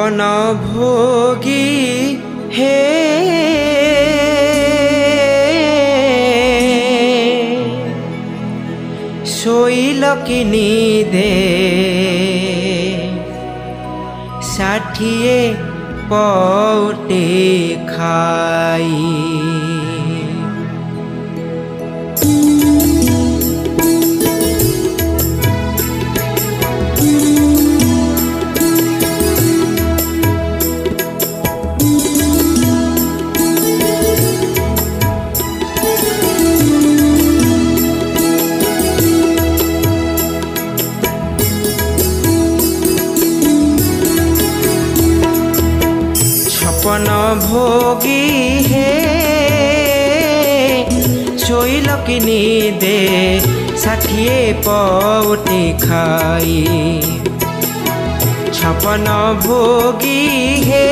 छपन भोगी हे शोइल कि निदे 60 पौटे खाई छपन भोगी हे शोइल कि निदे 60 पौटे खाई छपन भोगी हे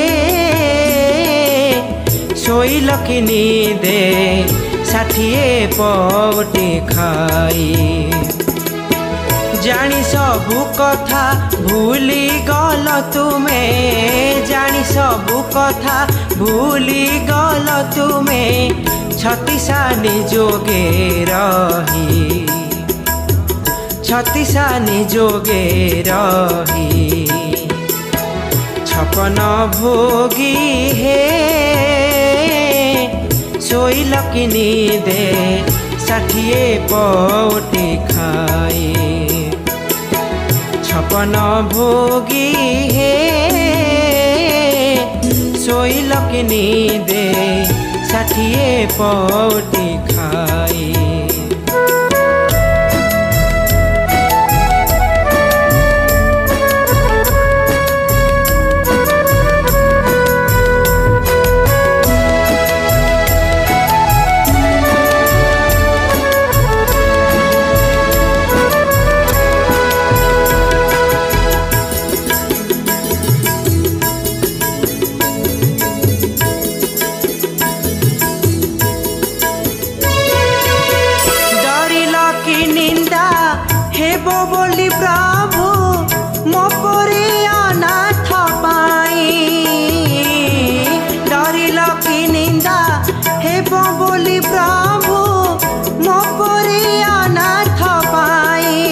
शोइल कि निदे 60 पौटे खाई जानी सबु कथा भूली गल तुमे जानी सबु कथा भूली गल तुमे 36 जोगे रही 36 जोगे रही छपन भोगी हे शोइल कि निदे 60 पौटे खाई छपन भोगी हे शोइल कि निदे 60 पौटे खाई हेबो बोली प्रभु मो परे अनाथ पाई डरिल कि निंदा हेबो बोली प्रभु मो परे अनाथ पाई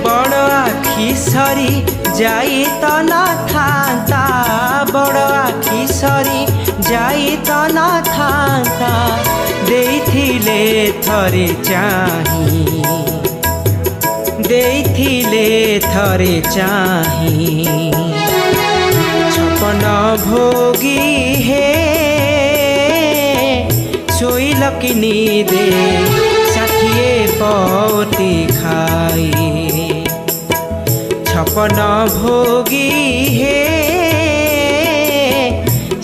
बड़ आखि सरी जाई त न थांता बड़ आखि सरी जाई त न थांता देइथिले थरे चाही देइथिले थरे चाही छपन भोगी हे शोइल कि निदे 60 पौटे खाई छपन भोगी हे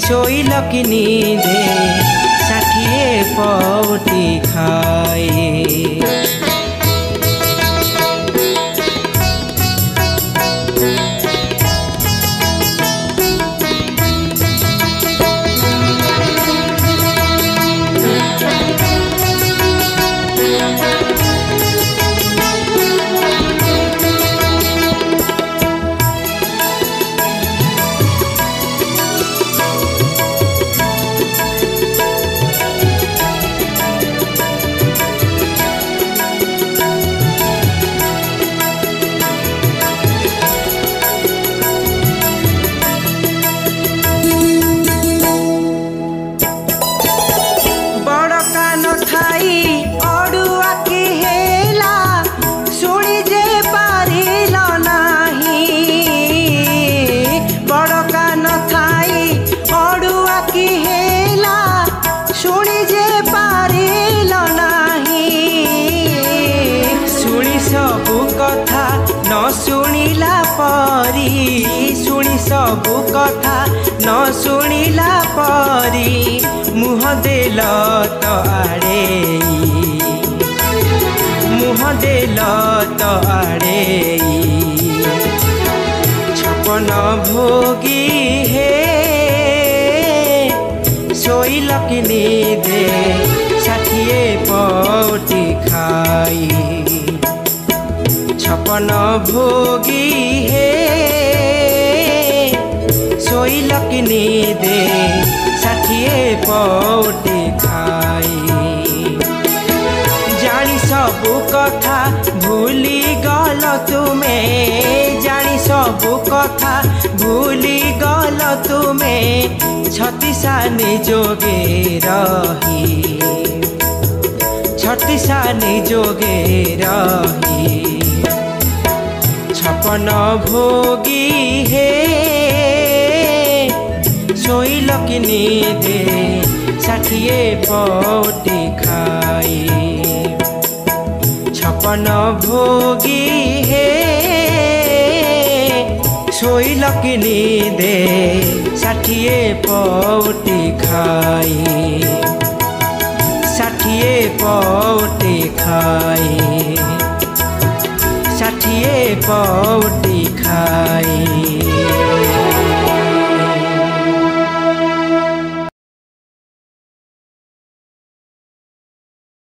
शोइल कि निदे 60 पौटे खाई न शुणिला परी शुणी सबु कथा न शुणिला परी मुह देल त आड़े मुह देल त आड़े छपन भोगी हे शोइल कि निदे 60 पौटे खाई छपन भोगी हे दे 60 पौटी खाई जानी सबु कथा भूली गल तुमे जानी सबु कथा भूली गल तुमे छत्तीसा निजोगे रही छत्तीसा निजोगे रही 56 भोगी हे शोइल कि दे 60 पौटी खाई 56 भोगी हे शोइल कि दे 60 पौटी खाई 60 पौटी खाई 60 पौटी खाई।